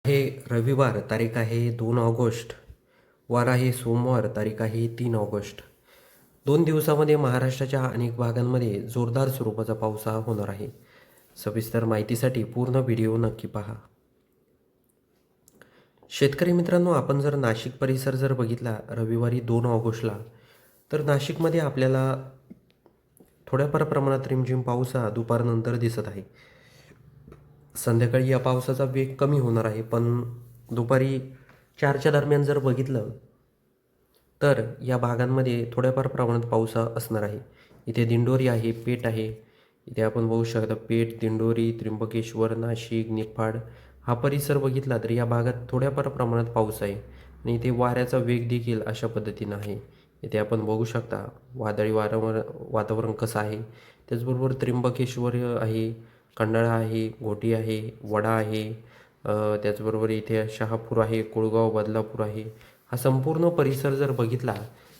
हे रविवार, तारीख आहे 2 ऑगस्ट. वार आहे सोमवार, तारीख आहे 3 ऑगस्ट. 2 दिवसामध्ये महाराष्ट्राच्या अनेक भागांमध्ये जोरदार स्वरूपाचा पाऊस हा होणार आहे. सविस्तर माहितीसाठी पूर्ण व्हिडिओ नक्की पहा. शेतकरी मित्रांनो, आपण जर नाशिक परिसर जर बघितला रविवारी 2 ऑगस्टला, तर नाशिकमध्ये आपल्याला थोड्याफार प्रमाणात रिमझिम पाऊस हा दुपारनंतर दिसत आहे. संध्याकाळी या पावसाचा वेग कमी होणार आहे, पण दुपारी 4च्या दरम्यान जर बघितलं तर या भागांमध्ये थोड्याफार प्रमाणात पाऊस हा असणार आहे. इथे दिंडोरी आहे, पेठ आहे. इथे आपण बघू शकता पेठ, दिंडोरी, त्र्यंबकेश्वर, नाशिक, निफाड हा परिसर बघितला तर या भागात थोड्याफार प्रमाणात पाऊस आहे आणि इथे वाऱ्याचा वेग देखील अशा पद्धतीनं आहे. इथे आपण बघू शकता वादळी वातावरण कसं आहे. त्याचबरोबर त्र्यंबकेश्वर आहे, खंडाळा आहे, घोटी आहे, वडा आहे. त्याचबरोबर इथे शहापूर आहे, कुळगाव, बदलापूर आहे. हा संपूर्ण परिसर जर बघितला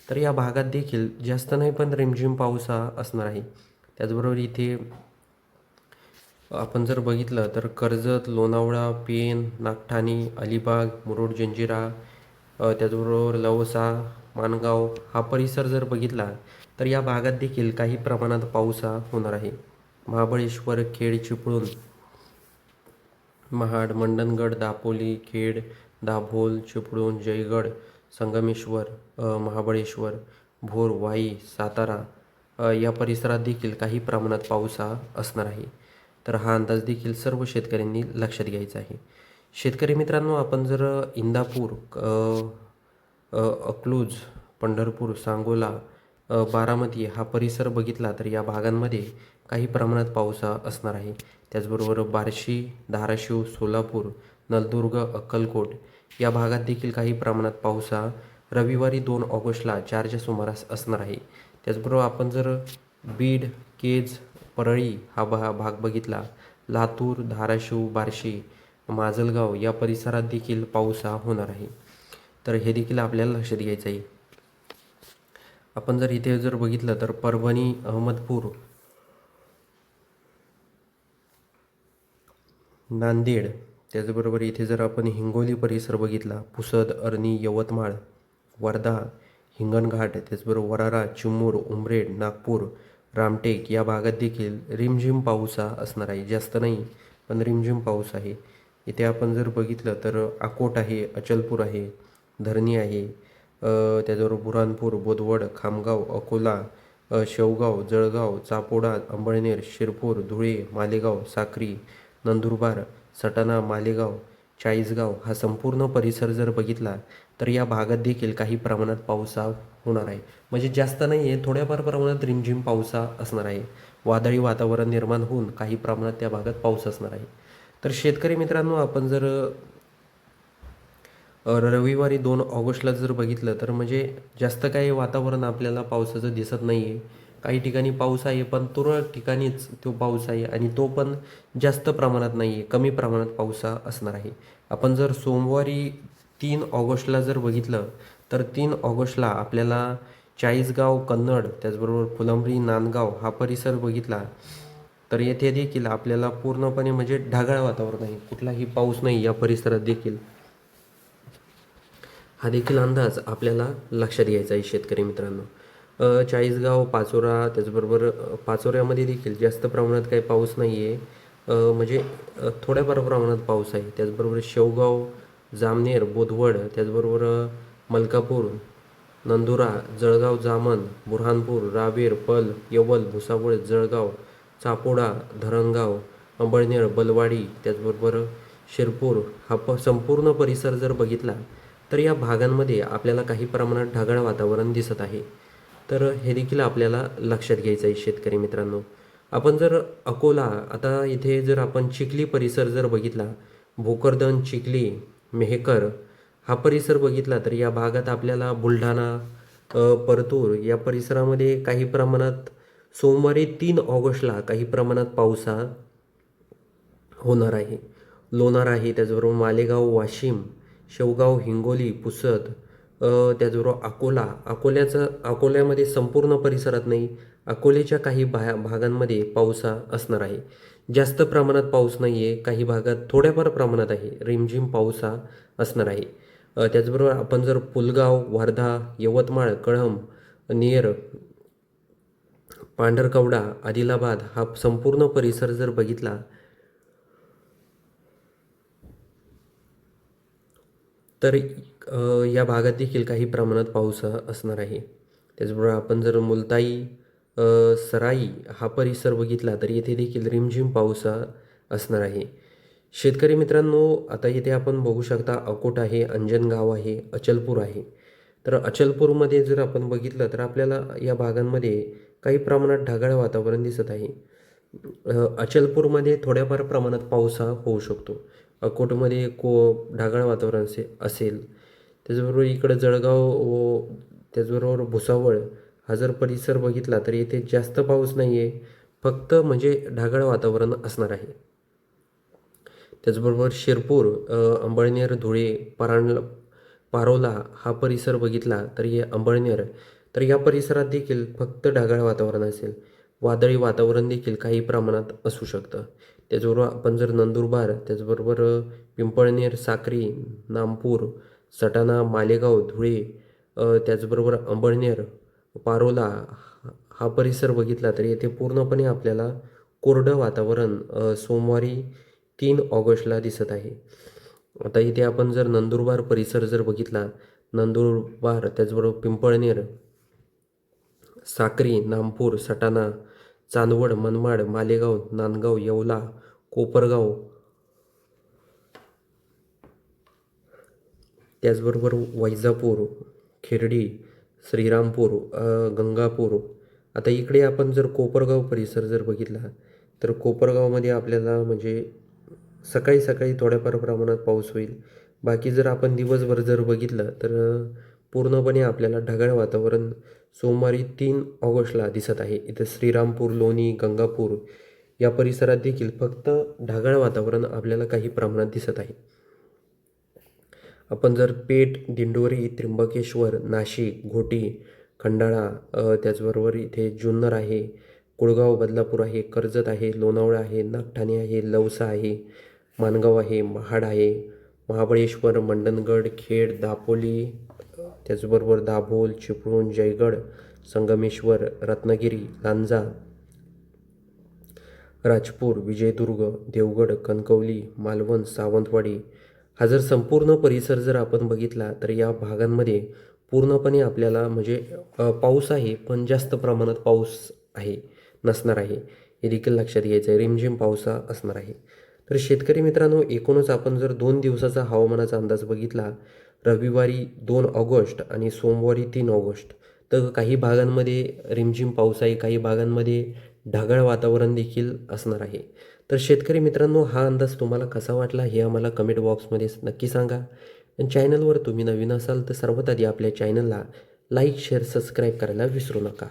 तर या भागात देखील जास्त नाही पण रिमझिम पाऊस हा असणार आहे. त्याचबरोबर इथे आपण जर बघितलं तर कर्जत, लोणावळा, पेण, नागठाणे, अलिबाग, मुरुड, जंजिरा, त्याचबरोबर लवसा, माणगाव हा परिसर जर बघितला तर या भागात देखील काही प्रमाणात पाऊस हा होणार आहे. महाबळेश्वर, खेड, चिपळूण, महाड, मंडणगड, दापोली, खेड, दाभोल, चिपळूण, जयगड, संगमेश्वर, महाबळेश्वर, भोर, वाई, सातारा या परिसरात देखील काही प्रमाणात पाऊस हा असणार आहे. तर हा अंदाज देखील सर्व शेतकऱ्यांनी लक्षात घ्यायचा आहे. शेतकरी मित्रांनो, आपण जर इंदापूर, अकलूज, पंढरपूर, सांगोला, बारामती हा परिसर बघितला तर या भागांमध्ये काही प्रमाणात पाऊस हा असणार आहे. त्याचबरोबर बार्शी, धाराशिव, सोलापूर, नलदुर्ग, अक्कलकोट या भागात देखील काही प्रमाणात पाऊस हा रविवारी 2 ऑगस्टला 4च्या सुमारास असणार आहे. त्याचबरोबर आपण जर बीड, केज, परळी हा भाग बघितला, लातूर, धाराशिव, बार्शी, माजलगाव या परिसरात देखील पाऊस हा होणार आहे. तर हे देखील आपल्याला लक्षात घ्यायचं आहे. आपण जर इथे जर बघितलं तर परभणी, अहमदपूर, नांदेड, त्याचबरोबर इथे जर आपण हिंगोली परिसर बघितला, पुसद, अरणी, यवतमाळ, वर्धा, हिंगणघाट, त्याचबरोबर वराडा, चिमूर, उमरेड, नागपूर, रामटेक या भागात देखील रिमझिम पाऊस हा असणार आहे. जास्त नाही पण रिमझिम पाऊस आहे. इथे आपण जर बघितलं तर अकोट आहे, अचलपूर आहे, धरणी आहे, त्याचबरोबर बुऱ्हाणपूर, बोदवड, खामगाव, अकोला, शेवगाव, जळगाव, चापोडा, अंबळनेर, शिरपूर, धुळे, मालेगाव, साक्री, नंदुरबार, सटाणा, मालेगाव, चाळीसगाव हा संपूर्ण परिसर जर बघितला तर या भागात देखील काही प्रमाणात पाऊस हा होणार आहे. म्हणजे जास्त नाही आहे, थोड्याफार प्रमाणात रिमझिम पाऊस हा असणार आहे. वादळी वातावरण निर्माण होऊन काही प्रमाणात त्या भागात पाऊस असणार आहे. तर शेतकरी मित्रांनो, आपण जर रविवारी 2 ऑगस्टला जर बघितलं तर म्हणजे जास्त काही वातावरण आपल्याला पावसाचं दिसत नाही आहे. काही ठिकाणी पाऊस आहे पण तुरळक ठिकाणीच तो पाऊस आहे आणि तो पण जास्त प्रमाणात नाही आहे, कमी प्रमाणात पाऊस हा असणार आहे. आपण जर सोमवारी 3 ऑगस्टला जर बघितलं तर 3 ऑगस्टला आपल्याला चाळीसगाव, कन्नड, त्याचबरोबर फुलंब्री, नांदगाव हा परिसर बघितला तर येथे देखील आपल्याला पूर्णपणे म्हणजे ढगाळ वातावरण आहे, कुठलाही पाऊस नाही या परिसरात देखील. हा देखील अंदाज आपल्याला लक्षात घ्यायचा आहे शेतकरी मित्रांनो. चाळीसगाव, पाचोरा, त्याचबरोबर पाचोऱ्यामध्ये देखील जास्त प्रमाणात काही पाऊस नाही आहे. म्हणजे थोड्याफार प्रमाणात पाऊस आहे. त्याचबरोबर शेवगाव, जामनेर, बोदवड, त्याचबरोबर मलकापूर, नंदुरा, जळगाव, जामन, बुऱ्हाणपूर, रावेर, पल, येवल, भुसावळ, जळगाव, चापोडा, धरणगाव, अंबळनेर, बलवाडी, त्याचबरोबर शिरपूर हा संपूर्ण परिसर जर बघितला तर या भागांमध्ये आपल्याला काही प्रमाणात ढगाळ वातावरण दिसत आहे. तर हे देखील आपल्याला लक्षात घ्यायचं आहे शेतकरी मित्रांनो. आपण जर अकोला, आता इथे जर आपण चिखली परिसर जर बघितला, भोकरदन, चिखली, मेहकर हा परिसर बघितला तर या भागात आपल्याला बुलढाणा, परतूर या परिसरामध्ये काही प्रमाणात सोमवारी 3 ऑगस्टला काही प्रमाणात पाऊस हा होणार आहे. लोणार आहे, त्याचबरोबर मालेगाव, वाशिम, शेवगाव, हिंगोली, पुसद, त्याचबरोबर अकोल्यामध्ये संपूर्ण परिसरात नाही, अकोल्याच्या काही भागांमध्ये पाऊस हा असणार आहे. जास्त प्रमाणात पाऊस नाही आहे, काही भागात थोड्याफार प्रमाणात आहे, रिमझिम पाऊस हा असणार आहे. त्याचबरोबर आपण जर पुलगाव, वर्धा, यवतमाळ, कळंब, नेर, पांढरकवडा, आदिलाबाद हा संपूर्ण परिसर जर बघितला तर या भागात देखील काही प्रमाणात पाऊस हा असणार आहे. त्याचबरोबर आपण जर मुलताई, सराई हा परिसर बघितला तर येथे देखील रिमझिम पाऊस हा असणार आहे. शेतकरी मित्रांनो, आता इथे आपण बघू शकता अकोट आहे, अंजनगाव आहे, अचलपूर आहे. तर अचलपूरमध्ये जर आपण बघितलं तर आपल्याला या भागांमध्ये काही प्रमाणात ढगाळ वातावरण दिसत आहे. अचलपूरमध्ये थोड्याफार प्रमाणात पाऊस हा होऊ शकतो. अकोटमध्ये ढगाळ वातावरण असेल. त्याचबरोबर इकडं जळगाव व त्याचबरोबर भुसावळ हा जर परिसर बघितला तर येथे जास्त पाऊस नाही आहे, फक्त म्हणजे ढगाळ वातावरण असणार आहे. त्याचबरोबर शिरपूर, अंबळनेर, धुळे, पारोला हा परिसर बघितला तर हे अंबळनेर, तर या परिसरात देखील फक्त ढगाळ वातावरण असेल. वादळी वातावरण देखील काही प्रमाणात असू शकतं. त्याचबरोबर आपण जर नंदुरबार, त्याचबरोबर पिंपळनेर, साक्री, नामपूर, सटाणा, मालेगाव, धुळे, त्याचबरोबर अंबळनेर, पारोला हा परिसर बघितला तर येथे पूर्णपणे आपल्याला कोरडं वातावरण सोमवारी 3 ऑगस्टला दिसत आहे. आता इथे आपण जर नंदुरबार परिसर जर बघितला, नंदुरबार, त्याचबरोबर पिंपळनेर, साक्री, नामपूर, सटाणा, चांदवड, मनमाड, मालेगाव, नांदगाव, येवला, कोपरगाव, त्याचबरोबर वैजापूर, खिरडी, श्रीरामपूर, गंगापूर. आता इकडे आपण जर कोपरगाव परिसर जर बघितला तर कोपरगावमध्ये आपल्याला म्हणजे सकाळी सकाळी थोड्याफार प्रमाणात पाऊस होईल. बाकी जर आपण दिवसभर जर बघितलं तर पूर्णपणे आपल्याला ढगाळ वातावरण सोमवारी 3 ऑगस्टला दिसत आहे. इथं श्रीरामपूर, लोणी, गंगापूर या परिसरात देखील फक्त ढगाळ वातावरण आपल्याला काही प्रमाणात दिसत आहे. आपण जर पेठ, दिंडोरी, त्र्यंबकेश्वर, नाशिक, घोटी, खंडाळा, त्याचबरोबर इथे जुन्नर आहे, कुळगाव, बदलापूर आहे, कर्जत आहे, लोणावळा आहे, नागठाणे आहे, लवसा आहे, माणगाव आहे, महाड आहे, महाबळेश्वर, मंडणगड, खेड, दापोली, त्याचबरोबर दाभोल, चिपळूण, जयगड, संगमेश्वर, रत्नागिरी, लांजा, राजपूर, विजयदुर्ग, देवगड, कणकवली, मालवण, सावंतवाडी हा जर संपूर्ण परिसर जर आपण बघितला तर या भागांमध्ये पूर्णपणे आपल्याला म्हणजे पाऊस आहे, पण जास्त प्रमाणात पाऊस आहे नसणार आहे. हे देखील लक्षात घ्यायचं आहे. रिमझिम पाऊस हा असणार आहे. तर शेतकरी मित्रांनो, एकूणच आपण जर 2 दिवसाचा हवामानाचा अंदाज बघितला, रविवारी 2 ऑगस्ट आणि सोमवारी 3 ऑगस्ट, तर काही भागांमध्ये रिमझिम पाऊस आहे, काही भागांमध्ये ढगाळ वातावरण देखील असणार आहे. तर शेतकरी मित्रांनो, हा अंदाज तुम्हाला कसा वाटला हे आम्हाला कमेंट बॉक्समध्ये नक्की सांगा. आणि चॅनलवर तुम्ही नवीन असाल तर सर्वात आधी आपल्या चॅनलला लाईक, शेअर, सबस्क्राईब करायला विसरू नका.